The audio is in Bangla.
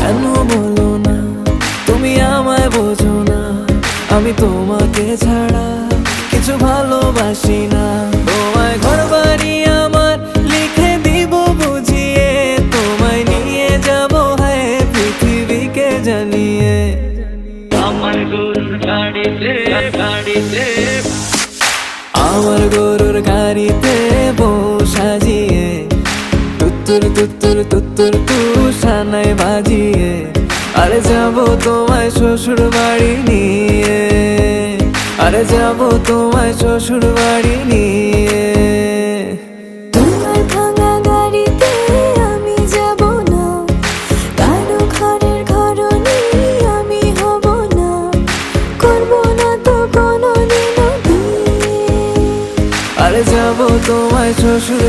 কেন বলো না তুমি আমায় বোঝো না, আমি তোমাকে ছাড়া কিছু ভালোবাসি না। তোমায় ঘর বাড়ি আমার লিখে দিব বুঝিয়ে, তোমায় নিয়ে যাব হ্যাঁ পৃথিবীকে জানিয়ে। আমার গরুর গাড়িতে গাড়িতে আমার গরুর গাড়িতে বউ সাজিয়ে, তুত্তুর তুত্তুর তুত্তুর তুষানায় বাজিয়ে, আরে যাবো তোমায় শ্বশুর বাড়ি নিয়ে, আরে যাবো তোমায় শ্বশুর বাড়ি নিয়ে। তোমার ভাঙা গাড়িতে আমি যাব না, কারো ঘরের ঘরনি আমি হব না, করব না তো কোনোদিনও বিয়ে। আরে যাবো তোমায় শ্বশুর